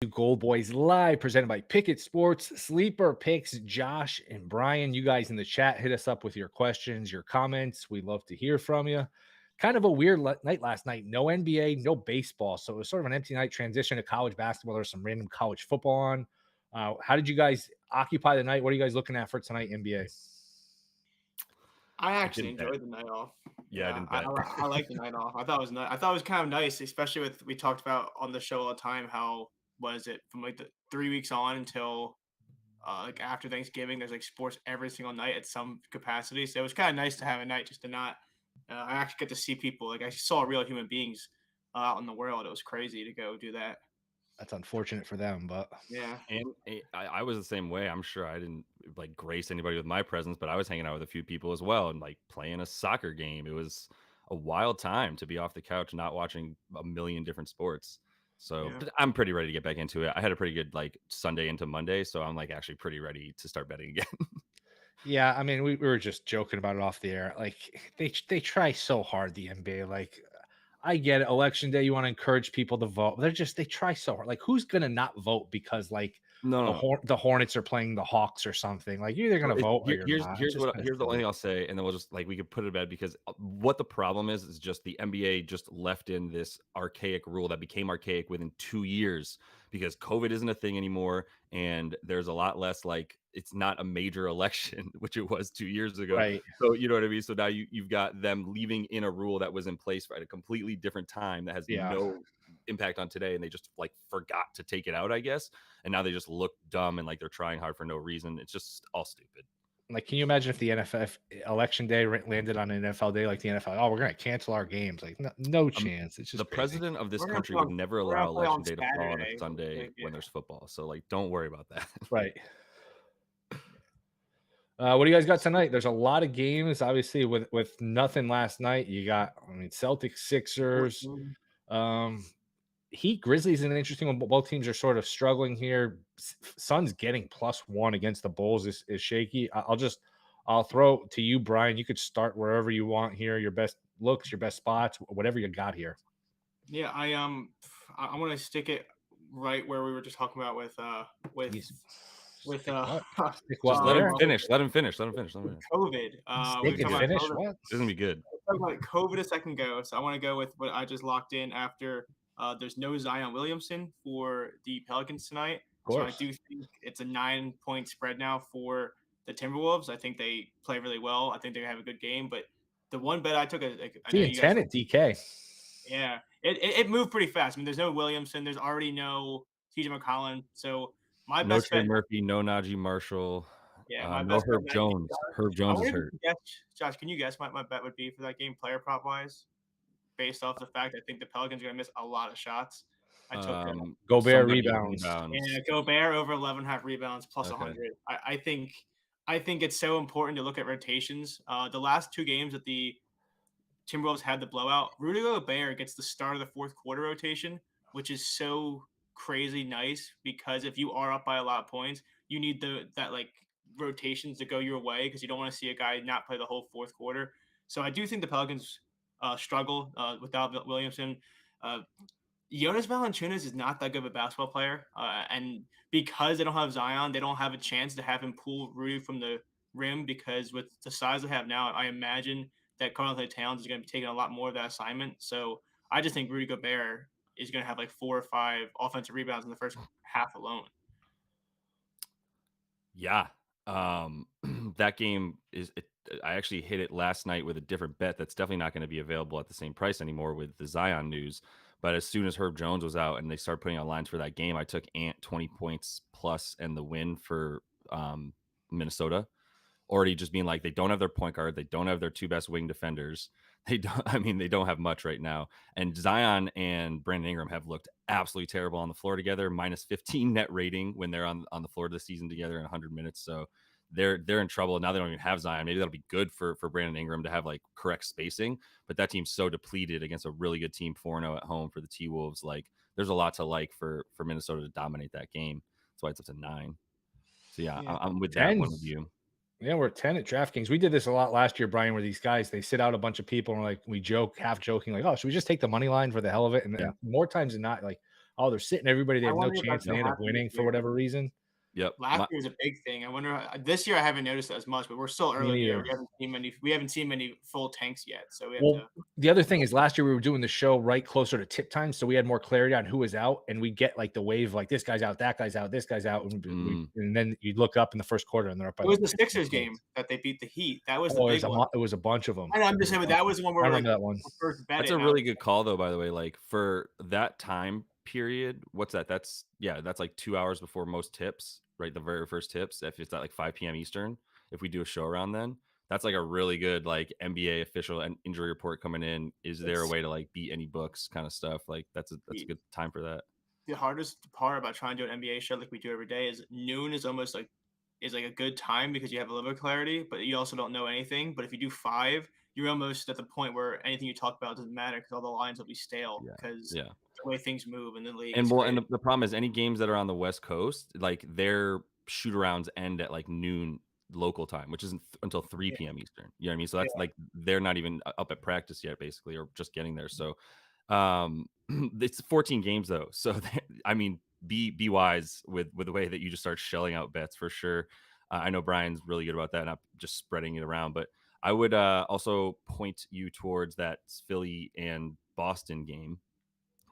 GoldBoys live, presented by Pickett Sports. Sleeper picks, Josh and Brian. You guys in the chat, hit us up with your questions, your comments. We'd love to hear from you. Kind of a weird night last night. No NBA, no baseball. So it was sort of an empty night, transition to college basketball. There was some random college football on. How did you guys occupy the night? What are you guys looking at for tonight, NBA? I actually enjoyed the night off. Yeah, I didn't bet. I like the night off. I thought it was nice. I thought it was kind of nice, especially with we talked about on the show all the time how was it from like the 3 weeks on until like after Thanksgiving. There's like sports every single night at some capacity, so it was kind of nice to have a night just to not. I actually get to see people. Like I saw real human beings out in the world. It was crazy to go do that. That's unfortunate for them, but Yeah. And I was the same way. I'm sure I didn't like grace anybody with my presence, but I was hanging out with a few people as well and like playing a soccer game. It was a wild time to be off the couch, not watching a million different sports. So but I'm pretty ready to get back into it. I had a pretty good like Sunday into Monday, so I'm like actually pretty ready to start betting again. yeah, I mean, we were just joking about it off the air. Like they try so hard, the NBA. Like I get it, election day, you want to encourage people to vote. They try so hard. Like who's gonna not vote because like the Hornets are playing the Hawks or something? Like you're either gonna vote or you're not. Here's the only thing I'll say, and then we'll just like we could put it to bed because what the problem is just the NBA just left in this archaic rule that became archaic within 2 years because COVID isn't a thing anymore, and there's a lot less like it's not a major election, which it was 2 years ago. Right. So you know what I mean. So now you've got them leaving in a rule that was in place at a completely different time that has no impact on today, and they just like forgot to take it out, I guess. And now they just look dumb and like they're trying hard for no reason. It's just all stupid. Like, can you imagine if the NFL election day landed on an NFL day like the NFL? Oh, we're going to cancel our games. Like, no chance. It's just the crazy. president of this country would never allow election day to fall on a Sunday when there's football. So, like, don't worry about that. Right. What do you guys got tonight? There's a lot of games, obviously, with nothing last night. You got, I mean, Celtics, Sixers, Heat, Grizzlies, an interesting one. Both teams are sort of struggling here. Suns getting +1 against the Bulls is shaky. I'll throw to you, Brian. You could start wherever you want here. Your best looks, your best spots, whatever you got here. Yeah, I want to stick it right where we were just talking about with just let him finish. Let him finish. COVID. Finish. What? It's gonna be good. Talking about COVID a second ago, so I want to go with what I just locked in after. There's no Zion Williamson for the Pelicans tonight, so I do think it's a 9-point spread now for the Timberwolves. I think they play really well. I think they have a good game, but the one bet I took, I know you guys, 10 at DK. Yeah, it moved pretty fast. I mean, there's no Williamson. There's already no TJ McCollum. So my best Trey bet, Murphy, no Najee Marshall. Yeah, no Herb Jones. Herb Jones is hurt. Josh, can you guess what my bet would be for that game, player prop wise, based off the fact I think the Pelicans are going to miss a lot of shots. I took Gobert rebounds. Yeah, Gobert over 11.5 rebounds plus 100. I think it's so important to look at rotations. The last two games that the Timberwolves had the blowout, Rudy Gobert gets the start of the fourth quarter rotation, which is so crazy nice because if you are up by a lot of points, you need that like rotations to go your way because you don't want to see a guy not play the whole fourth quarter. So I do think the Pelicans struggle without Williamson. Jonas Valanciunas is not that good of a basketball player, and because they don't have Zion, they don't have a chance to have him pull Rudy from the rim because with the size they have now, I imagine that Karl-Anthony Towns is going to be taking a lot more of that assignment. So I just think Rudy Gobert is going to have like 4 or 5 offensive rebounds in the first half alone. Yeah. That game I actually hit it last night with a different bet that's definitely not going to be available at the same price anymore with the Zion news. But as soon as Herb Jones was out and they started putting out lines for that game, I took Ant 20 points plus and the win for Minnesota. Already just being like, they don't have their point guard. They don't have their two best wing defenders. They don't have much right now. And Zion and Brandon Ingram have looked absolutely terrible on the floor together, -15 net rating when they're on the floor this season together in 100 minutes. So they're in trouble. Now they don't even have Zion. Maybe that'll be good for Brandon Ingram to have like correct spacing. But that team's so depleted against a really good team 4-0 at home for the T-Wolves. Like there's a lot to like for Minnesota to dominate that game. That's why it's up to 9. So yeah. I'm with that one of you. Yeah, we're 10 at DraftKings. We did this a lot last year, Brian, where these guys, they sit out a bunch of people and like we joke, half joking, like, oh, should we just take the money line for the hell of it? And more times than not, like oh, they're sitting everybody. They I have no wonder if chance. that's And they gonna end up happen this winning for year. whatever reason. Yep. Last year was a big thing. I wonder this year I haven't noticed it as much, but we're still Me early in the year. neither. We haven't seen many full tanks yet, so we have Well, to. the other thing is last year we were doing the show right closer to tip time, so we had more clarity on who was out, and we get like the wave, like this guy's out, that guy's out, this guy's out, and then you look up in the first quarter and they're up by It was like the 15 Sixers game points. that they beat the Heat. That was the Oh, big one. it was a bunch of them. And I'm just saying, that was the one where I we're like remember that one. first bet That's it. a And really good call though, by the way. Like for that time period, what's that? That's like 2 hours before most tips, right? The very first tips. If it's at like 5 p.m. Eastern, if we do a show around then, that's like a really good like NBA official and injury report coming in. Is there a way to like beat any books kind of stuff? Like that's a good time for that. The hardest part about trying to do an NBA show like we do every day is noon is almost like a good time because you have a little bit of clarity, but you also don't know anything. But if you do 5, you're almost at the point where anything you talk about doesn't matter because all the lines will be stale because Yeah. the way things move in the league. And Is well, crazy. and the problem is any games that are on the West Coast, like their shoot arounds end at like noon local time, which isn't until 3 Yeah. p.m. Eastern. You know what I mean? So that's like they're not even up at practice yet, basically, or just getting there. So it's 14 games though. So I mean, be wise with the way that you just start shelling out bets for sure. I know Brian's really good about that, not just spreading it around, but I would also point you towards that Philly and Boston game.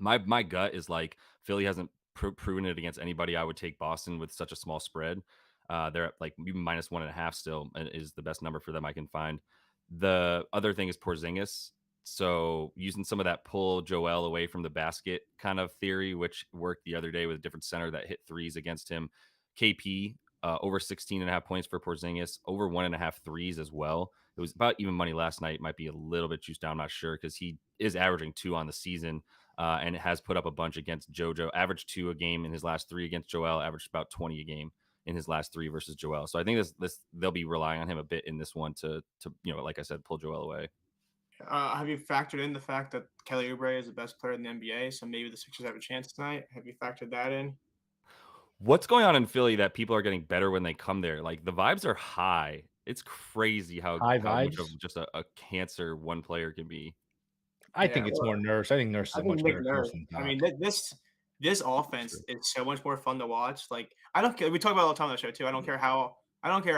My gut is like Philly hasn't proven it against anybody. I would take Boston with such a small spread. They're at like even -1.5 still is the best number for them I can find. The other thing is Porzingis. So using some of that pull Joel away from the basket kind of theory, which worked the other day with a different center that hit threes against him. KP over 16.5 points for Porzingis, over 1.5 threes as well. It was about even money last night. Might be a little bit juiced down. I'm not sure because he is averaging 2 on the season. And it has put up a bunch against JoJo. Averaged 2 a game in his last 3 against Joel. Averaged about 20 a game in his last 3 versus Joel. So I think this they'll be relying on him a bit in this one to like I said, pull Joel away. Have you factored in the fact that Kelly Oubre is the best player in the NBA? So maybe the Sixers have a chance tonight. Have you factored that in? What's going on in Philly that people are getting better when they come there? Like the vibes are high. It's crazy how High much vibes. of just a cancer one player can be. I think it's more Nurse. I think Nurse is I a think much Nick better Nurse. coach than I mean, Doc. this offense is so much more fun to watch. Like I don't care. We talk about it all the time on the show too. I don't care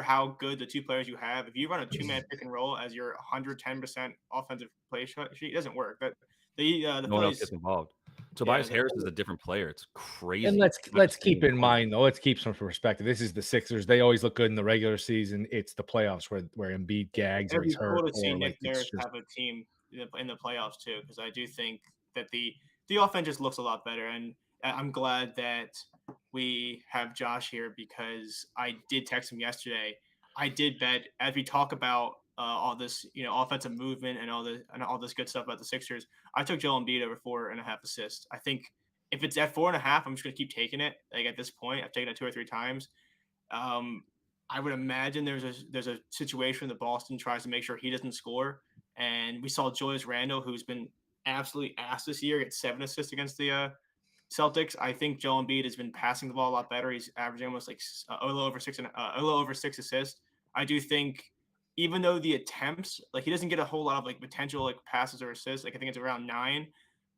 how good the two players you have. If you run a 2-man pick and roll as your 110% offensive play sheet, it doesn't work. But the No one else Phillies, gets involved. Tobias the Harris is a different player. It's crazy. And Not let's just keep hitting in 20. mind though, let's keep some perspective. This is the Sixers. They always look good in the regular season. It's the playoffs where Embiid gags or It'd he's be hurt cool to see or Nick like it's Nurse just have a team in the playoffs too, because I do think that the offense just looks a lot better, and I'm glad that we have Josh here because I did text him yesterday. I did bet as we talk about all this, offensive movement and all this good stuff about the Sixers. I took Joel Embiid over 4.5 assists. I think if it's at 4.5, I'm just going to keep taking it. Like at this point, I've taken it 2 or 3 times. Um, I would imagine there's a situation that Boston tries to make sure he doesn't score, and we saw Julius Randle, who's been absolutely ass this year, get 7 assists against the Celtics. I think Joel Embiid has been passing the ball a lot better. He's averaging almost like a little over 6 assists. I do think even though the attempts, like he doesn't get a whole lot of like potential like passes or assists, like I think it's around 9.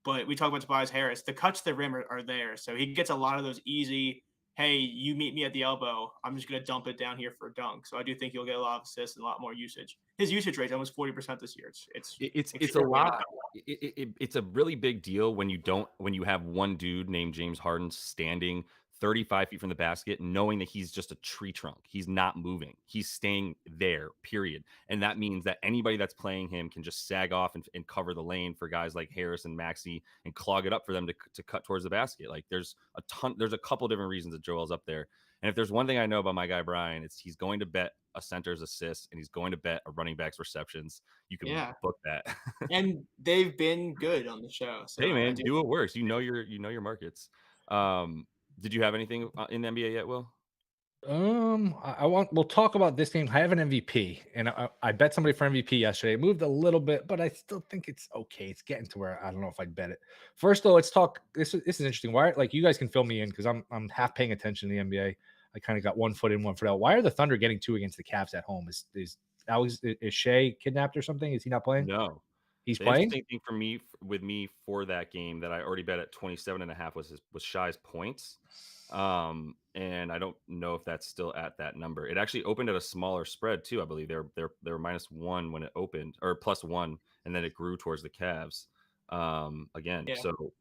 But we talk about Tobias Harris, the cuts to the rim are there, so he gets a lot of those easy. Hey, you meet me at the elbow. I'm just gonna dump it down here for a dunk. So I do think you'll get a lot of assists and a lot more usage. His usage rate is almost 40% this year. It's a lot. It's a really big deal when you have one dude named James Harden standing 35 feet from the basket, knowing that he's just a tree trunk. He's not moving. He's staying there, period. And that means that anybody that's playing him can just sag off and cover the lane for guys like Harris and Maxey and clog it up for them to cut towards the basket. Like there's a couple different reasons that Joel's up there. And if there's one thing I know about my guy Brian, it's he's going to bet a center's assist and he's going to bet a running back's receptions. You can book that. And they've been good on the show. So hey man, do what works. You know your markets. Did you have anything in the NBA yet, Will? we'll talk about this game. I have an MVP, and I bet somebody for MVP yesterday. It moved a little bit, but I still think it's okay. It's getting to where I don't know if I'd bet it. First, though, let's talk. This is interesting. Why, like, you guys can fill me in because I'm half paying attention to the NBA. I kind of got 1 foot in, 1 foot out. Why are the Thunder getting 2 against the Cavs at home? Is Shea kidnapped or something? Is he not playing? No. He's The playing? interesting thing for me with me for that game that I already bet at 27.5 was Shy's points. And I don't know if that's still at that number. It actually opened at a smaller spread too, I believe. They were -1 when it opened, or +1, and then it grew towards the Cavs. Again. Yeah. So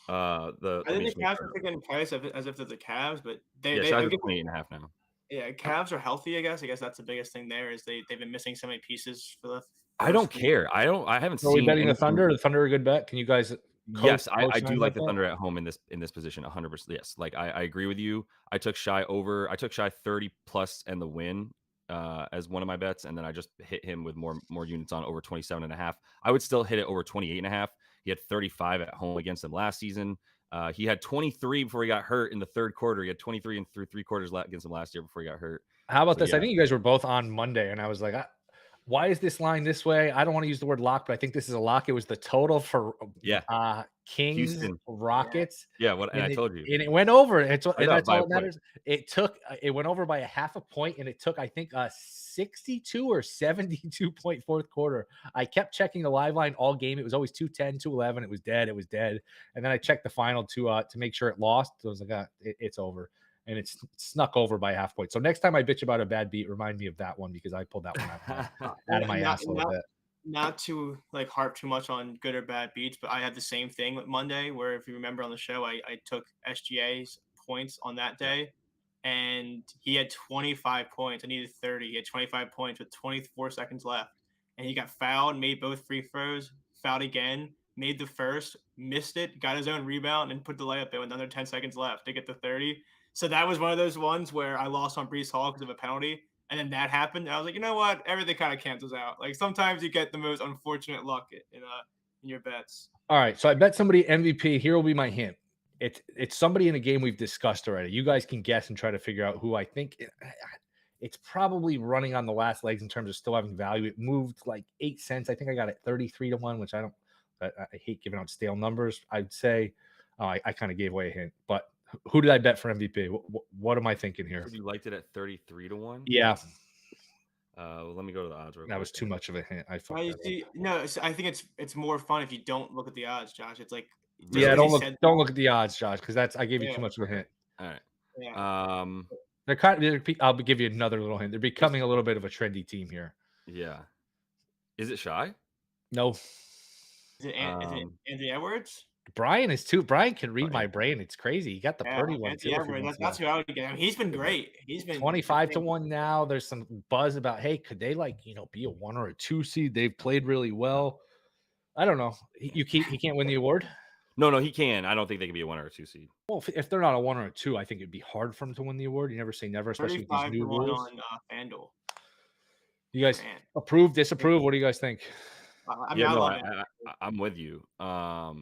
I let me think just the make Cavs are sure. taking price as if they're the Cavs, but Yeah, I Shy's at guess 28.5 now. yeah, Cavs are healthy. I guess that's the biggest thing there is they've been missing so many pieces for the I don't first week. care. I haven't Are we seen betting the anything. Thunder? The Thunder a good bet? Can you guys Yes, I do co-sign like that the bet? Thunder at home in this position 100%. Yes, like I agree with you. I took Shy 30 plus and the win as one of my bets, and then I just hit him with more units on over 27.5. I would still hit it over 28.5. He had 35 at home against them last season. He had 23 before he got hurt in the third quarter. He had 23 and through 3 quarters against them last year before he got hurt. How about So this? I yeah, think you guys were both on Monday, and I was like, why is this line this way? I don't want to use the word lock, but I think this is a lock. It was the total for yeah, Kings Houston. Yeah. Rockets, Yeah, and I and told you. it went over. I And got it that's by all a that point. matters. It went over by a half a point, and it took, I think, a 62 or 72 point fourth quarter. I kept checking the live line all game. It was always 210, 211. It was dead. It was dead. And then I checked the final to make sure it lost. So I was like, it's over. And it's snuck over by a half point. So next time I bitch about a bad beat, remind me of that one because I pulled that one out of my Not ass a little bit. not to like harp too much on good or bad beats, but I had the same thing with Monday where if you remember on the show, I took SGA's points on that Yeah. day and he had 25 points. I needed 30. He had 25 points with 24 seconds left. And he got fouled, made both free throws, fouled again, made the first, missed it, got his own rebound, and put the layup in with another 10 seconds left to get the 30. So that was one of those ones where I lost on Brees Hall because of a penalty. And then that happened. And I was like, you know what? Everything kind of cancels out. Like sometimes you get the most unfortunate luck in your bets. All right. So I bet somebody MVP. Here will be my hint. It's somebody in a game we've discussed already. You guys can guess and try to figure out who I think. It's probably running on the last legs in terms of still having value. It moved like 8 cents. I think I got it 33 to 1, which I don't. I hate giving out stale numbers. I'd say I kind of gave away a hint, but who did I bet for MVP? What am I thinking here? You liked it at 33 to 1. Yeah, Let me go to the odds real that quick. was too much of a hint. I fucked Well, you that up. see, no, I think it's more fun if you don't look at the odds, Josh. It's like just Yeah, because he said don't look at the odds, Josh, because I gave you yeah, too much of a hint. All right. yeah. I'll give you another little hint. They're becoming a little bit of a trendy team here. Yeah. Is it Shy? No, Is it Anthony Edwards? Brian is too. Brian can read my Brian. brain. It's crazy. He got the Yeah, Purdy one too. Anthony Edwards. That's who I would get. I mean, he's been great. He's been 25 to 1 now. There's some buzz about, hey, could they be a 1 or a 2 seed? They've played really well. I don't know. He can't win the award. No, he can. I don't think they can be a 1 or a 2 seed. Well, if they're not a 1 or a 2, I think it'd be hard for him to win the award. You never say never, especially with these 35 new to 1 rules. on FanDuel. You guys Man. approve, disapprove? What do you guys think? I mean, Yeah, I no, love it. I'm with you. No,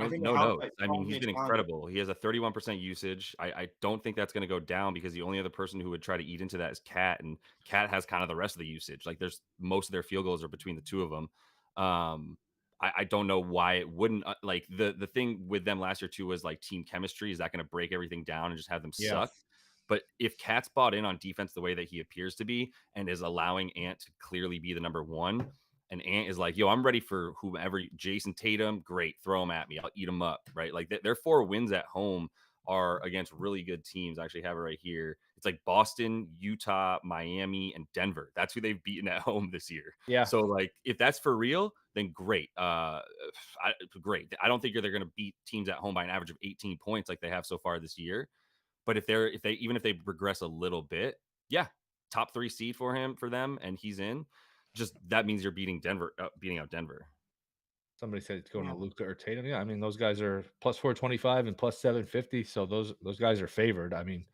I think it no helps notes. that I mean, he's Anthony been Brown- incredible. He has a 31% usage. I don't think that's going to go down because the only other person who would try to eat into that is Cat, and Cat has kind of the rest of the usage. Like, there's most of their field goals are between the two of them. I don't know why it wouldn't. Like the thing with them last year too was like team chemistry. Is that going to break everything down and just have them suck? But if Cat's bought in on defense the way that he appears to be and is allowing Ant to clearly be the number one, and Ant is like, yo, I'm ready for whomever. Jason Tatum, great, throw him at me, I'll eat him up, right? Like their 4 wins at home are against really good teams. I actually have it right here. It's like Boston, Utah, Miami, and Denver. That's who they've beaten at home this year. Yeah. So like, if that's for real, then great. Great. I don't think they're going to beat teams at home by an average of 18 points like they have so far this year. But if they regress a little bit, yeah, top 3 seed for them, and he's in. Just that means you're beating out Denver. Somebody said it's going to Luka or Tatum. Yeah, I mean those guys are plus 425 and plus 750, so those guys are favored. I mean,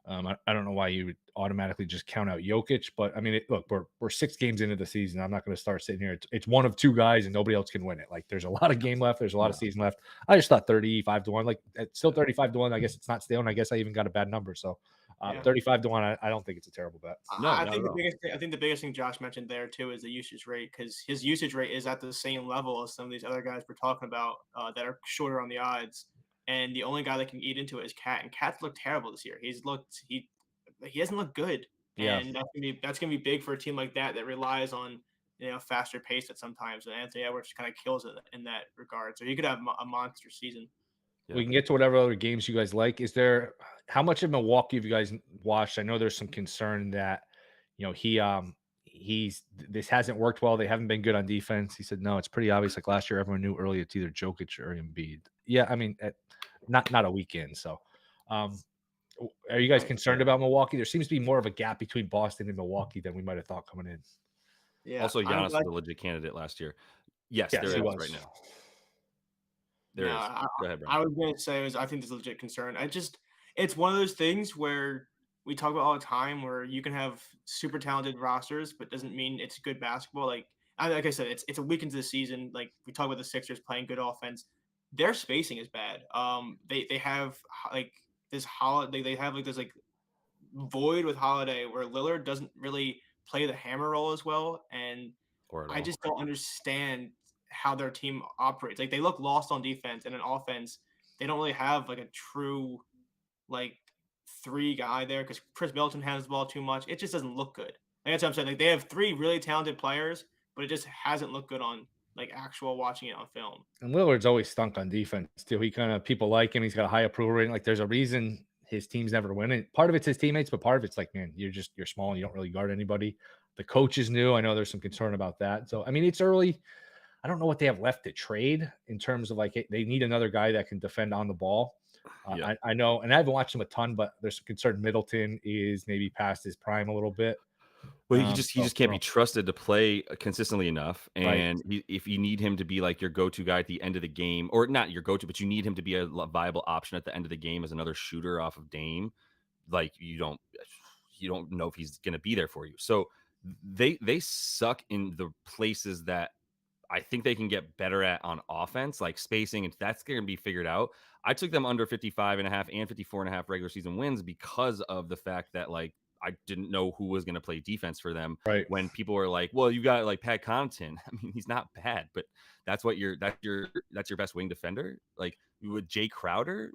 I don't know why you would automatically just count out Jokic, but I mean, look, we're 6 games into the season. I'm not going to start sitting here. It's one of 2 guys, and nobody else can win it. Like, there's a lot of game left. There's a lot of season left. I just thought 35 to 1. Like, it's still 35 to 1. I guess it's not stale, and I guess I even got a bad number. So, 35 to 1. I don't think it's a terrible bet. No, I think the biggest thing Josh mentioned there too is the usage rate, because his usage rate is at the same level as some of these other guys we're talking about that are shorter on the odds. And the only guy that can eat into it is Cat, and Cat's looked terrible this year. He hasn't looked good. Yeah. And that's gonna be big for a team like that relies on faster pace at sometimes. And Anthony Edwards kind of kills it in that regard. So he could have a monster season. We can get to whatever other games you guys like. Is there how much of Milwaukee have you guys watched? I know there's some concern that he's this hasn't worked well. They haven't been good on defense. He said no, it's pretty obvious. Like last year, everyone knew early it's either Jokic or Embiid. Yeah, I mean, not a weekend. So, are you guys concerned about Milwaukee? There seems to be more of a gap between Boston and Milwaukee than we might have thought coming in. Yeah. Also, Giannis was a legit candidate last year. Yes, there is right now. There is. Go ahead, Brian. I was going to say I think there's a legit concern. It's one of those things where we talk about all the time where you can have super talented rosters, but doesn't mean it's good basketball. Like I said, it's a week into the season. Like we talk about the Sixers playing good offense. Their spacing is bad. They have like this holiday. They have like this like void with Holiday where Lillard doesn't really play the hammer role as well, and I just don't understand how their team operates. Like they look lost on defense, and in offense, they don't really have like a true like 3 guy there because Chris Middleton has the ball too much. It just doesn't look good. Like, that's what I'm saying. Like they have 3 really talented players, but it just hasn't looked good on like actual watching it on film. And Lillard's always stunk on defense too. He kind of people like him. He's got a high approval rating. Like there's a reason his teams never win. And part of it's his teammates, but part of it's like, man, you're small and you don't really guard anybody. The coach is new. I know there's some concern about that. So I mean, it's early. I don't know what they have left to trade in terms of like they need another guy that can defend on the ball. I know, and I haven't watched him a ton, but there's some concern Middleton is maybe past his prime a little bit. Well, he just can't be trusted to play consistently enough. And if you need him to be like your go-to guy at the end of the game, or not your go-to, but you need him to be a viable option at the end of the game as another shooter off of Dame, like you don't know if he's going to be there for you. So they suck in the places that I think they can get better at on offense, like spacing, and that's going to be figured out. I took them under 55.5 and 54.5 regular season wins because of the fact that like I didn't know who was going to play defense for them. Right. When people were like, "Well, you got like Pat Connaughton." I mean, he's not bad, but that's your best wing defender. Like with Jay Crowder,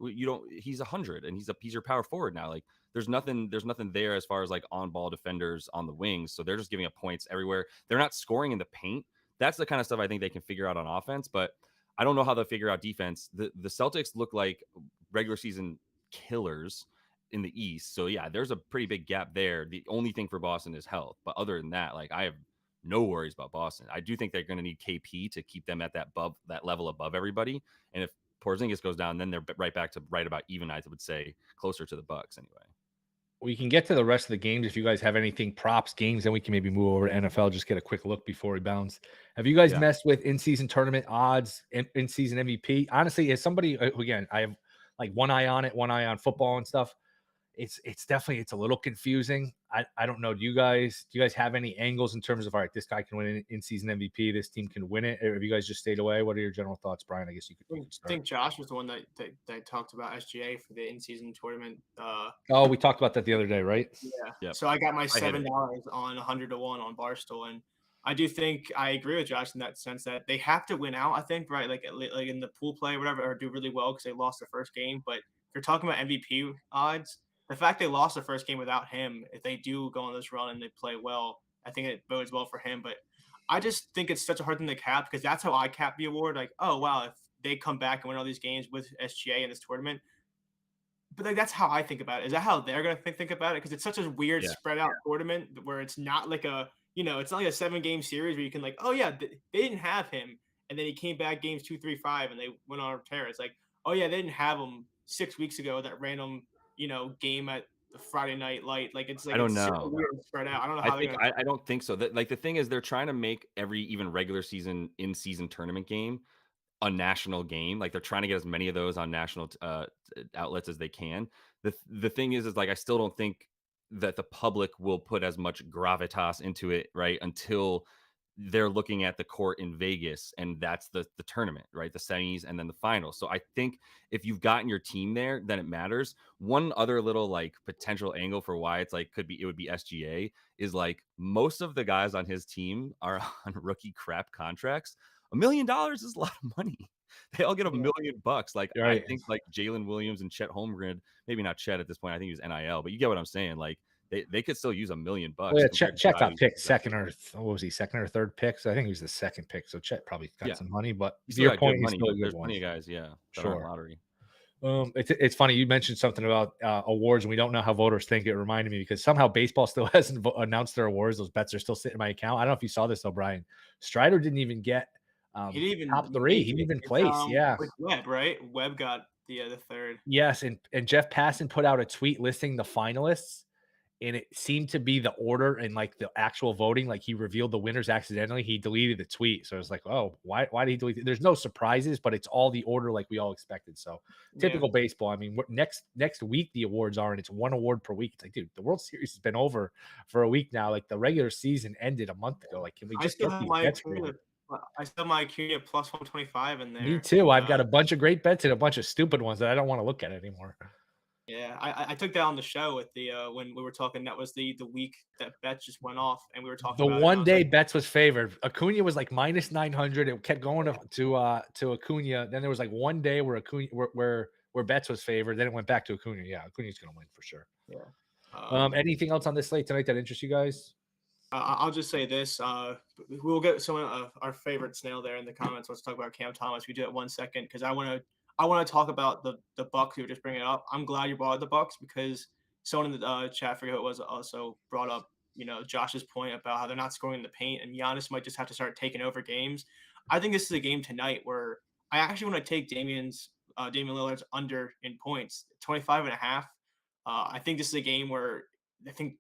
he's 100 and he's your power forward now. Like there's nothing there as far as like on ball defenders on the wings. So they're just giving up points everywhere. They're not scoring in the paint. That's the kind of stuff I think they can figure out on offense, but I don't know how they'll figure out defense. The Celtics look like regular season killers in the East. So yeah, there's a pretty big gap there. The only thing for Boston is health. But other than that, like I have no worries about Boston. I do think they're going to need KP to keep them at that level above everybody. And if Porzingis goes down, then they're right back to right about even, I would say, closer to the Bucks anyway. We can get to the rest of the games. If you guys have anything props games, then we can maybe move over to NFL, just get a quick look before we bounce. Have you guys messed with in-season tournament odds, in-season MVP? Honestly, as somebody, again, I have like one eye on it, one eye on football and stuff. It's definitely, it's a little confusing. I don't know. Do you guys have any angles in terms of, all right, this guy can win an in-season MVP, this team can win it? Or have you guys just stayed away? What are your general thoughts, Brian? I guess you could start. I think Josh was the one that talked about SGA for the in-season tournament. We talked about that the other day, right? Yeah. Yep. So I got my $7 on 100 to 1 on Barstool, and I do think I agree with Josh in that sense that they have to win out. I think right, like in the pool play, or whatever, or do really well because they lost the first game. But if you're talking about MVP odds, the fact they lost the first game without him, if they do go on this run and they play well, I think it bodes well for him. But I just think it's such a hard thing to cap because that's how I cap the award. Like, oh wow, if they come back and win all these games with SGA in this tournament. But like that's how I think about it. Is that how they're gonna think about it? Because it's such a weird spread out tournament where it's not like it's not like a 7-game series where you can like, oh yeah, they didn't have him, and then he came back games 2, 3, 5, and they went on a tear. It's like, oh yeah, they didn't have him 6 weeks ago. That random game at the Friday Night Light. Like it's like I don't know. Weird spread out. I don't know how I don't think so. Like the thing is, they're trying to make every even regular season in-season tournament game a national game. Like they're trying to get as many of those on national outlets as they can. The thing is like I still don't think that the public will put as much gravitas into it, right? Until they're looking at the court in Vegas, and that's the tournament, right? The semis and then the finals. So I think if you've gotten your team there, then it matters. One other little like potential angle for why it's like it would be SGA is like most of the guys on his team are on rookie crap contracts. $1 million is a lot of money. They all get $1 million. Like I think like Jalen Williams and Chet Holmgren, maybe not Chet at this point. I think he was NIL, but you get what I'm saying. Like they could still use $1 million Well, yeah, compared to Chet got guys picked that- second or what was he, second or third pick? So I think he was the second pick. So Chet probably got Yeah. some money, but He to still your got point, good he's money, still a but good there's one. plenty of guys, that Sure. aren't lottery. It's funny you mentioned something about awards, and we don't know how voters think. It reminded me because somehow baseball still hasn't announced their awards. Those bets are still sitting in my account. I don't know if you saw this, O'Brien. Strider didn't even get He didn't even top 3. make He didn't it. even It's, place. Yeah. with Webb, right? Webb got the third. Yes, and Jeff Passan put out a tweet listing the finalists, and it seemed to be the order and like the actual voting. Like he revealed the winners accidentally. He deleted the tweet, so I was like, "Oh, why did he delete it?" There's no surprises, but it's all the order like we all expected. So typical baseball. I mean, next week the awards are, and it's one award per week. It's like, dude, the World Series has been over for a week now. Like the regular season ended a month ago. Like, can we I just still get have these my bets Acuna. rolling? I still have my Acuna plus 125 in there. Me too. I've got a bunch of great bets and a bunch of stupid ones that I don't want to look at anymore. Yeah, I took that on the show with the when we were talking. That was the week that bet just went off, and we were talking The about one day like, bets was favored. Acuna was like minus 900. It kept going to Acuna. Then there was like one day where Acuna where bets was favored. Then it went back to Acuna. Yeah, Acuna's gonna win for sure. Yeah. Anything else on this slate tonight that interests you guys? I'll just say this. We'll get some of our favorite snail there in the comments. Let's talk about Cam Thomas. We do it 1 second because I want to talk about the Bucks. You were just bringing it up. I'm glad you brought up the Bucks because someone in the chat, I forget who it was, also brought up Josh's point about how they're not scoring in the paint and Giannis might just have to start taking over games. I think this is a game tonight where I actually want to take Damian Lillard's under in points, 25.5. I think this is a game where I think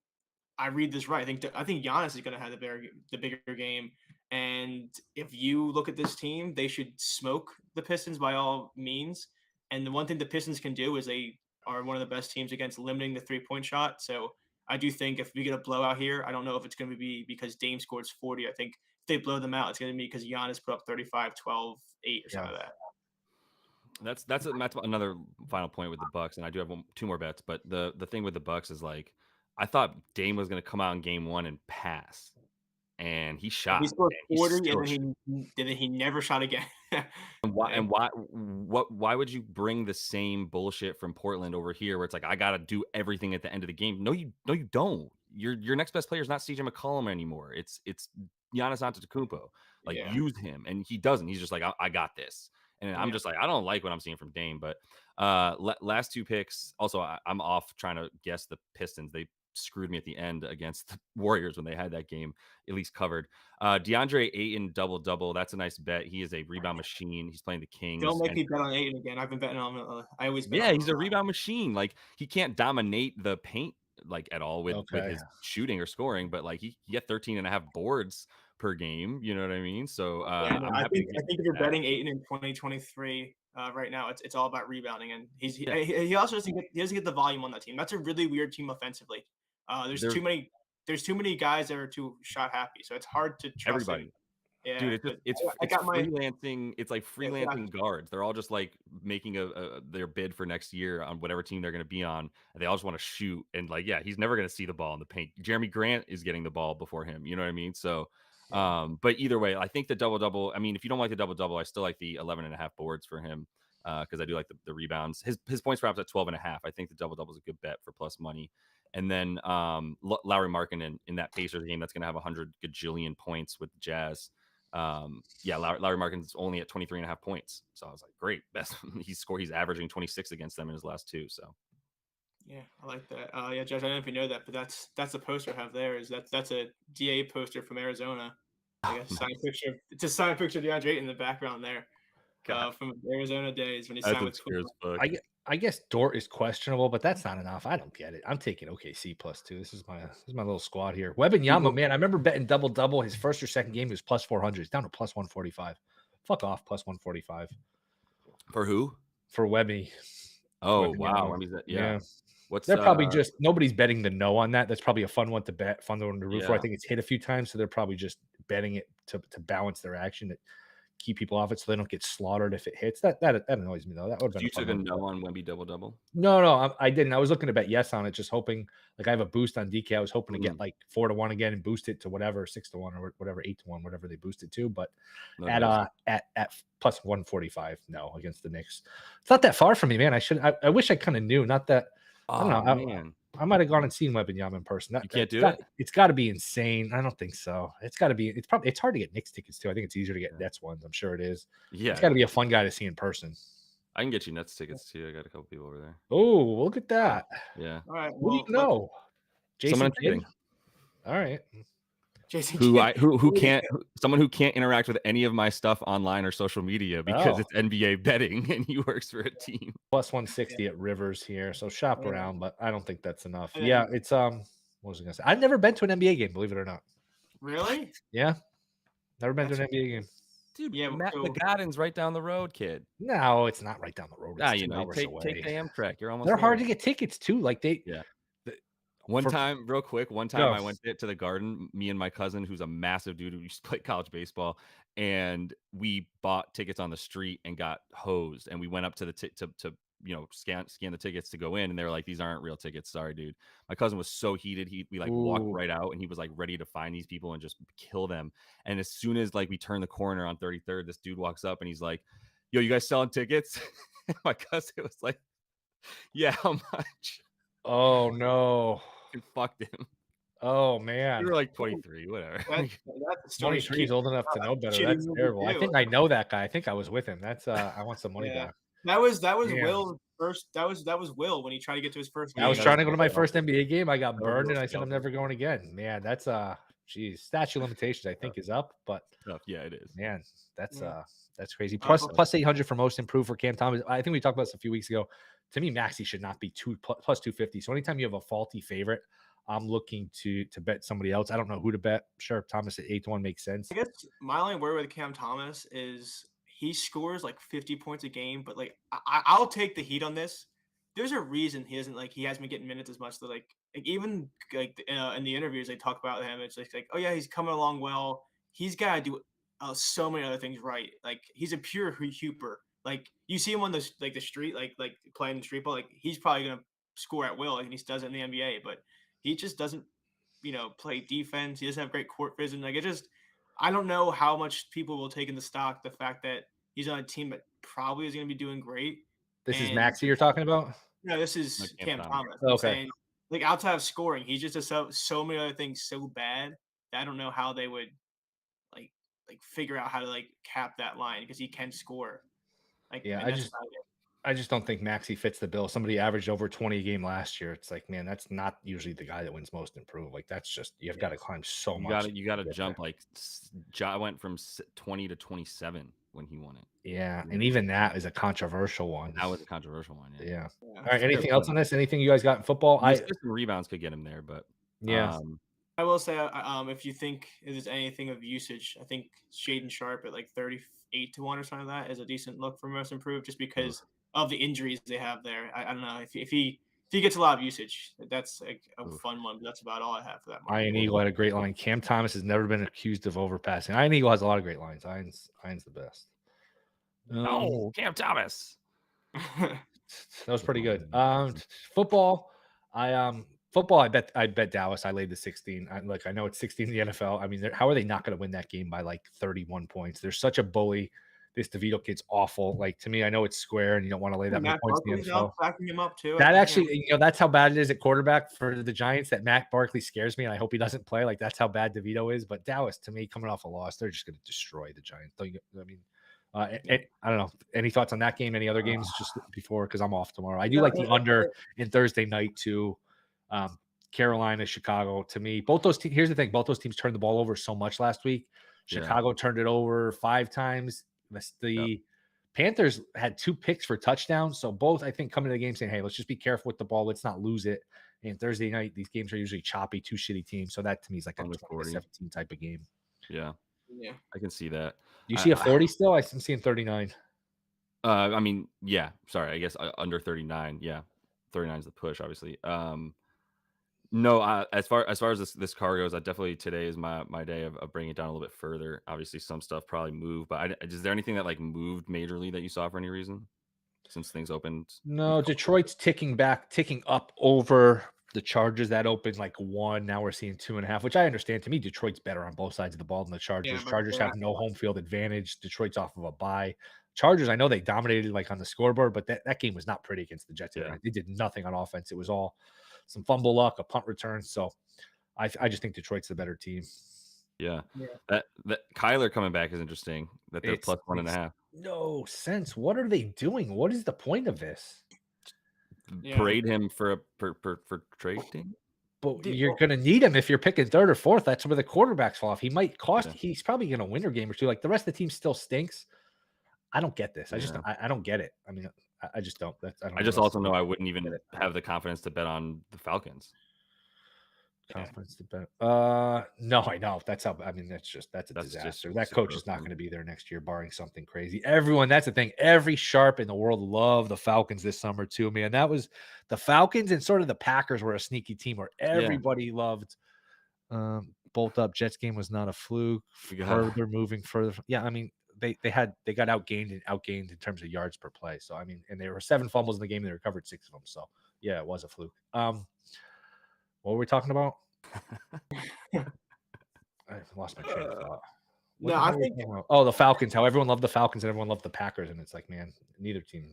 I read this right. I think Giannis is going to have the bigger game. And if you look at this team, they should smoke the Pistons by all means. And the one thing the Pistons can do is they are one of the best teams against limiting the 3-point shot. So I do think if we get a blowout here, I don't know if it's going to be because Dame scores 40. I think if they blow them out, it's going to be because Giannis put up 35, 12, 8 or something like that. That's another final point with the Bucks, and I do have 2 more bets. But the thing with the Bucks is like, I thought Dame was going to come out in game 1 and pass, and he shot. He scored 40, and then he never shot again. Why would you bring the same bullshit from Portland over here, where it's like I got to do everything at the end of the game? No, you don't. Your next best player is not CJ McCollum anymore. It's Giannis Antetokounmpo. Like use him, and he doesn't. He's just like I got this. And I'm just like, I don't like what I'm seeing from Dame. But last 2 picks. Also, I'm off trying to guess the Pistons. They screwed me at the end against the Warriors when they had that game at least covered. DeAndre Ayton double. That's a nice bet. He is a rebound machine. He's playing the Kings. Don't make me bet on Ayton again. I've been betting on. I always bet. Yeah, he's a rebound machine. Like he can't dominate the paint like at all with his shooting or scoring, but like he get 13.5 boards per game. You know what I mean? So I think if you're betting Ayton in 2023 right now, it's all about rebounding, and he also doesn't get the volume on that team. That's a really weird team offensively. There's too many guys that are too shot happy, so it's hard to trust everybody. him. Yeah, dude, it's freelancing. It's like freelancing guards. They're all just like making their bid for next year on whatever team they're going to be on, and they all just want to shoot. And like, he's never going to see the ball in the paint. Jeremy Grant is getting the ball before him. You know what I mean? So, but either way, I think the double. I mean, if you don't like the double, I still like the 11.5 boards for him because I do like the rebounds. His points per at 12.5. I think the double is a good bet for plus money. And then Lauri Markkanen in that Pacers game that's going to have 100 gajillion points with the Jazz. Lauri Markkanen's only at 23.5 points. So I was like, great. He's averaging 26 against them in his last 2. So yeah, I like that. Josh, I don't know if you know that, but that's the poster I have there. That's a DA poster from Arizona. I guess signed picture. It's a signed picture of DeAndre Ayton in the background there. From Arizona days when he signed with Cleveland. I guess Dort is questionable, but that's not enough. I don't get it. I'm taking OKC +2. This is my little squad here. Wembanyama, man, I remember betting double. His first or second game was plus 400. It's down to plus 145. Fuck off, plus 145. For who? For Webby. Oh wow, yeah. They're probably just nobody's betting the no on that. That's probably a fun one to bet, fun one to root for. I think it's hit a few times, so they're probably just betting it to balance their action, to keep people off it so they don't get slaughtered if it hits. That annoys me though. That would have been. You took a no on Wemby double? No, I didn't. I was looking to bet yes on it, just hhoping. Like I have a boost on DK. I was hoping to get like 4-1 again and boost it to whatever 6-1 or whatever 8-1, whatever they boosted to. But at plus 145, no, against the Knicks. It's not that far from me, man. I wish I kind of knew. Not that. I don't know. I might have gone and seen Wembanyama in person. You can't do it? It's got to be insane. I don't think so. It's got to be. It's hard to get Knicks tickets too. I think it's easier to get Nets ones. I'm sure it is. Yeah, It's got to be a fun guy to see in person. I can get you Nets tickets too. I got a couple people over there. Oh, look at that. Yeah. All right. What do you know? Jason Someone Kidd? All right. Jason Who Kidd. someone who can't interact with any of my stuff online or social media because Oh. it's NBA betting and he works for a team. Plus 160 at Rivers here. So shop Yeah. around, but I don't think that's enough. And Yeah, then- it's what was I gonna say? I've never been to an NBA game, believe it or not. Really? Yeah. Never been to an That's- NBA game. Dude, Yeah, Matt so- the Garden's right down the road, kid. No, it's not right down the road. It's 2 you know, hours take away. the Amtrak. You're almost They're hard to there. get tickets to. Like they Yeah. for- One time Go. I went to the Garden, me and my cousin, who's a massive dude who used to play college baseball, and we bought tickets on the street and got hosed. And we went up to the to scan the tickets to go in, and they were like, "These aren't real tickets. Sorry, dude." My cousin was so heated. We like walked Ooh. right out, and he was like ready to find these people and just kill them. And as soon as like we turned the corner on 33rd, this dude walks up and he's like, "Yo, you guys selling tickets?" My cousin was like, "Yeah, how much?" Oh no. And fucked him. Oh We man. were like 23, whatever. That's a story. 23 is old enough to know better. shitty That's move to terrible. I do. think I know that guy. I think I was with him. That's I want some money Yeah. back. That was Damn. Will's first. That was Will when he tried to get to his first. I was game. trying to go to my first NBA game. I got That was burned and real I said I'm tough. never going again. Man, that's geez, statute of limitations I think is up, but Tough. Yeah, it is. man, that's Yeah. that's crazy. Uh, Plus 800 for most improved for Cam Thomas. I think we talked about this a few weeks ago. To me, Maxey should not be plus 250. So anytime you have a faulty favorite, I'm looking to bet somebody else. I don't know who to bet. Sure, Thomas at 8-1 makes sense. I guess my only worry with Cam Thomas is he scores like 50 points a game, but like I'll take the heat on this. There's a reason he hasn't been getting minutes as much. That like even like in the interviews they talk about him. It's like oh yeah, he's coming along well. He's got to do so many other things right. Like he's a pure hooper. Like you see him on the street, like playing the street ball. Like he's probably gonna score at will, like, and he does it in the NBA. But he just doesn't, play defense. He doesn't have great court vision. Like I don't know how much people will take into stock the fact that he's on a team that probably is going to be doing great. This is And- Maxey you're talking about? No, this is Like Cam Cam Thomas. Thomas. I'm Okay. saying, like outside of scoring, he just does so many other things so bad that I don't know how they would like figure out how to like cap that line because he can score. Like Yeah, and I that's just- about it. I just don't think Maxey fits the bill. Somebody averaged over 20 a game last year. It's like, man, that's not usually the guy that wins most improved. Like that's just you've got to climb so much. You got to get jump there. like Ja went from 20 to 27 when he won it. Yeah, and even that is a controversial one. That was a controversial one. Yeah. Yeah. Yeah. All right. Anything else on this? Anything you guys got in football? The assist and rebounds could get him there, but Yeah. I will say, if you think there's anything of usage, I think Shaden Sharp at like 38-1 or something like that is a decent look for most improved, just because of the injuries they have there. I don't know if he gets a lot of usage, that's like a fun one. But that's about all I have for that. Iron Eagle had a great line. Cam Thomas has never been accused of overpassing. Iron Eagle has a lot of great lines. Iron's the best. oh, Cam Thomas. That was pretty good. Football. Football. I bet Dallas. I laid the 16. I know it's 16 in the NFL. I mean, how are they not going to win that game by like 31 points? They're such a bully. This DeVito kid's awful. Like to me, I know it's square, and you don't want to lay that many Matt points in the Barkley's NFL. out backing him up too. That actually, that's how bad it is at quarterback for the Giants. That Matt Barkley scares me, and I hope he doesn't play. Like that's how bad DeVito is. But Dallas, to me, coming off a loss, they're just going to destroy the Giants. I mean, I don't know. Any thoughts on that game? Any other games just before? Because I'm off tomorrow. I do like the under in Thursday night too. Carolina, Chicago. To me, both those teams. Here's the thing: both those teams turned the ball over so much last week. Chicago turned it over 5 times. The Panthers had 2 picks for touchdowns. So both, I think, coming to the game saying, "Hey, let's just be careful with the ball. Let's not lose it." And Thursday night, these games are usually choppy, 2 shitty teams. So that to me is like a 20-17 type of game. Yeah, I can see that. You see a 40 still? I'm seeing 39. I mean, yeah. Sorry, I guess under 39. Yeah, 39 is the push, obviously. No, as far as this car goes, I definitely today is my day of bringing it down a little bit further. Obviously, some stuff probably moved, but is there anything that like moved majorly that you saw for any reason since things opened? No, Detroit's ticking up over the Chargers. That opened like 1. Now we're seeing 2.5, which I understand. To me, Detroit's better on both sides of the ball than the Chargers. Yeah, Chargers have no home field advantage. Detroit's off of a bye. Chargers, I know they dominated like on the scoreboard, but that game was not pretty against the Jets. Yeah. They did nothing on offense. It was all some fumble luck, a punt return. So I just think Detroit's the better team. Yeah. Yeah. That Kyler coming back is interesting. That they're It plus makes 1.5. no sense. What are they doing? What is the point of this? Yeah. Parade him for trading. But Dude, you're well, going to need him if you're picking third or fourth. That's where the quarterbacks fall off. He might cost. Yeah. He's probably going to win a game or two. Like the rest of the team still stinks. I don't get this. Yeah. I don't get it. I mean, I just don't. I don't. I know just what else also to know do. I wouldn't Get even it. have the confidence to bet on the Falcons. Confidence to bet. No, I know. That's how. I mean, that's a That's just disaster. That super coach is not fun. going to be there next year, barring something crazy. Everyone. That's the thing. Every sharp in the world loved the Falcons this summer too, man. That was the Falcons and sort of the Packers were a sneaky team where everybody loved. Bolt up. Jets game was not a fluke. We got Further moving further. Yeah, I mean, they got outgained in terms of yards per play. So I mean, and there were 7 fumbles in the game. They recovered 6 of them. So yeah, it was a fluke. What were we talking about? I lost my train of thought. What No, the I hell were we think talking about? Oh, the Falcons. How everyone loved the Falcons and everyone loved the Packers, and it's like, man,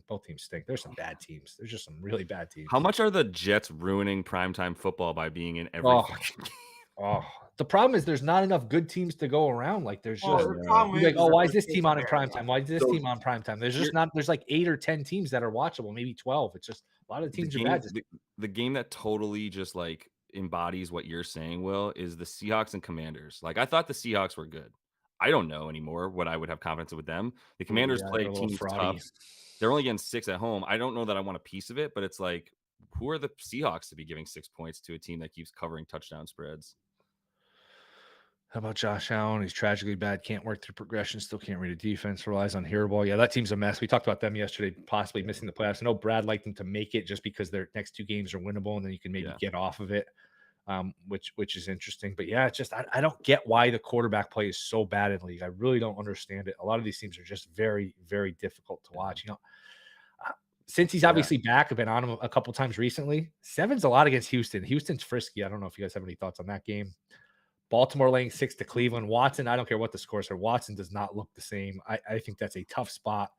both teams stink. There's some bad teams. There's just some really bad teams. How much are the Jets ruining primetime football by being in every Oh, fucking game? Oh, the problem is there's not enough good teams to go around. Like there's well, just the problem you're like, is oh, that why is the this kids team are on in very prime time? Why is this So team on prime time? There's just you're- not. There's like 8 or 10 teams that are watchable, maybe 12. It's just a lot of the the teams are game, bad. Just, the game that totally just like embodies what you're saying, Will, is the Seahawks and Commanders. Like I thought the Seahawks were good. I don't know anymore what I would have confidence with them. The Commanders yeah, play they're a little teams fraudy. tough. They're only getting 6 at home. I don't know that I want a piece of it, but it's like, who are the Seahawks to be giving 6 points to a team that keeps covering touchdown spreads? How about Josh Allen? He's tragically bad. Can't work through progression. Still can't read a defense. Relies on hero ball. Yeah, that team's a mess. We talked about them yesterday, possibly missing the playoffs. I know Brad liked them to make it just because their next 2 games are winnable, and then you can maybe get off of it. Which is interesting. But yeah, it's just I don't get why the quarterback play is so bad in the league. I really don't understand it. A lot of these teams are just very, very difficult to watch. You know, since he's obviously back, I've been on him a couple times recently. 7's a lot against Houston. Houston's frisky. I don't know if you guys have any thoughts on that game. Baltimore laying 6 to Cleveland. Watson, I don't care what the scores are. Watson does not look the same. I think that's a tough spot.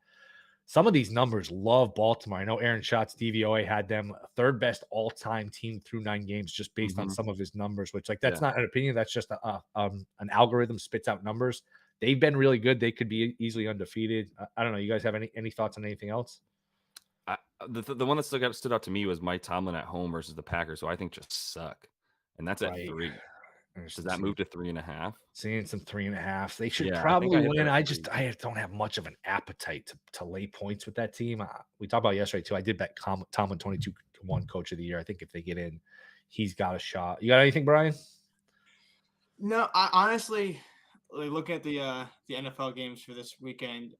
Some of these numbers love Baltimore. I know Aaron Schatz, DVOA had them 3rd best all-time team through 9 games just based on some of his numbers, which like that's not an opinion. That's just an algorithm spits out numbers. They've been really good. They could be easily undefeated. I don't know. You guys have any thoughts on anything else? The one that stood out to me was Mike Tomlin at home versus the Packers, who I think just suck. And that's at 3. Does that move to 3.5? Seeing some 3.5. They should Yeah, probably win. I 3. don't have much of an appetite to lay points with that team. We talked about yesterday too. I did bet Tomlin 22-1 coach of the year. I think if they get in, he's got a shot. You got anything, Brian? no. I honestly like looking at the NFL games for this weekend.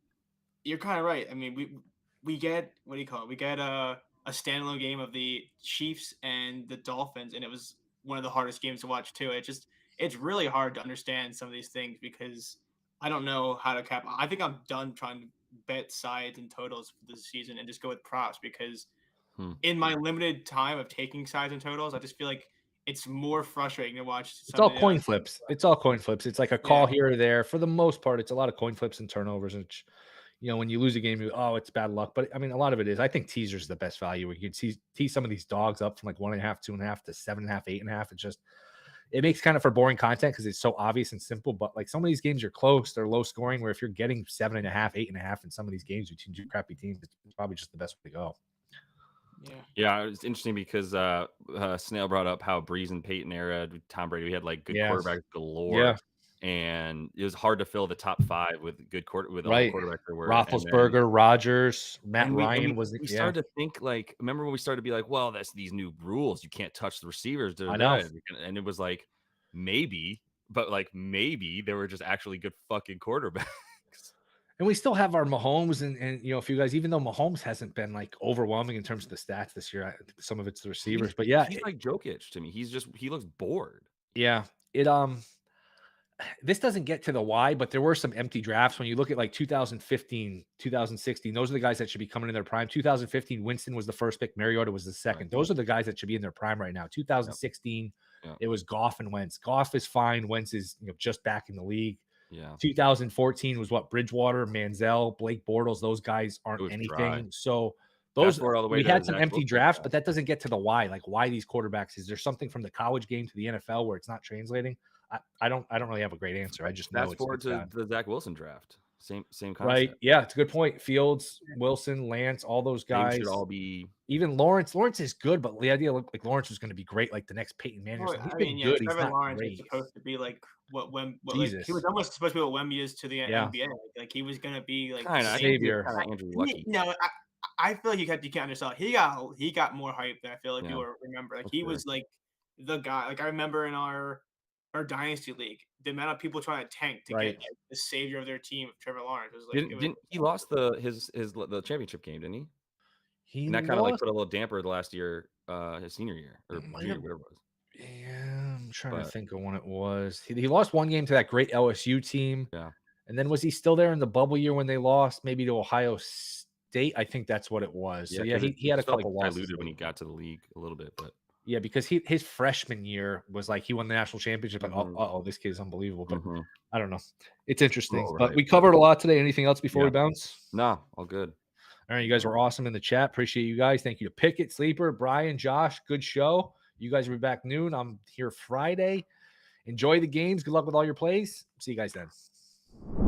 You're kind of right. I mean, we get what do you call it? We get a standalone game of the Chiefs and the Dolphins, and it was one of the hardest games to watch too. It's really hard to understand some of these things because I don't know how to cap. I think I'm done trying to bet sides and totals for this season and just go with props because in my limited time of taking sides and totals, I just feel like it's more frustrating to watch. It's all coin flips. It's all coin flips. It's like a call here or there. For the most part, it's a lot of coin flips and turnovers. And you know, when you lose a game, it's bad luck. But I mean, a lot of it is. I think teasers the best value. Where you can tease some of these dogs up from like 1.5, 2.5 to 7.5, 8.5. It's just it makes kind of for boring content because it's so obvious and simple. But like some of these games are close, they're low scoring. Where if you're getting 7.5, 8.5 in some of these games between 2 crappy teams, it's probably just the best way to go. Yeah, it's interesting because Snail brought up how Breeze and Peyton era, Tom Brady, we had like good quarterbacks galore. Yeah. And it was hard to fill the top 5 with good all the quarterbacks there were. Roethlisberger, Rodgers, Matt Ryan we started to think like, remember when we started to be like, well, that's these new rules. You can't touch the receivers. I know. And it was like, maybe, but like maybe they were just actually good fucking quarterbacks. And we still have our Mahomes and you know, if you guys, even though Mahomes hasn't been like overwhelming in terms of the stats this year, I think some of it's the receivers, but yeah, he's like Jokic to me. He looks bored. Yeah, this doesn't get to the why, but there were some empty drafts. When you look at like 2015, 2016, those are the guys that should be coming in their prime. 2015, Winston was the first pick. Mariota was the second. Right. Those are the guys that should be in their prime right now. 2016, it was Goff and Wentz. Goff is fine. Wentz is just back in the league. Yeah. 2014 was what? Bridgewater, Manziel, Blake Bortles. Those guys aren't anything. Dry. So those forward all the way we to had some Zach empty Wilson drafts, draft. but that doesn't get to the why. Like why these quarterbacks? Is there something from the college game to the NFL where it's not translating? I don't really have a great answer. I just know Fast forward it's to bad. the Zach Wilson draft. Same concept. Right? Yeah, it's a good point. Fields, Wilson, Lance, all those They guys should all be. Even Lawrence. Lawrence is good, but the idea looked like Lawrence was going to be great, like the next Peyton Manning. Well, He's I been mean, good. He's Trevor not Lawrence was great. supposed to be like what Jesus. he was almost supposed to be what Wemby is to the Yeah. NBA. Like he was gonna be like Kinda, the I think savior. Kind of Andrew Lucky. No, I feel like you can't undersell. He got more hype than I feel like Yeah, people remember. Like that's he fair. was like the guy. Like I remember in our dynasty league, the amount of people trying to tank to Right. get like, the savior of their team, Trevor Lawrence, was like Didn't he lost the championship game? Didn't he? He And that kind of like lost. put a little damper the last year, his senior year or Might junior, have- whatever it was. Yeah, I'm trying to But- think of when it was. He lost one game to that great LSU team. Yeah. And then was he still there in the bubble year when they lost maybe to Ohio State? I think that's what it was. So yeah, 'cause he had a it felt couple like losses. diluted when he got to the league a little bit, but Yeah, because his freshman year was like he won the national championship. Like, Mhm. oh, this kid is unbelievable. But Mhm. I don't know. It's interesting. Well, But right. we covered a lot today. Anything else before we bounce? No, all good. All right, you guys were awesome in the chat. Appreciate you guys. Thank you to Pickett, Sleeper, Brian, Josh. Good show. You guys will be back noon. I'm here Friday. Enjoy the games. Good luck with all your plays. See you guys then.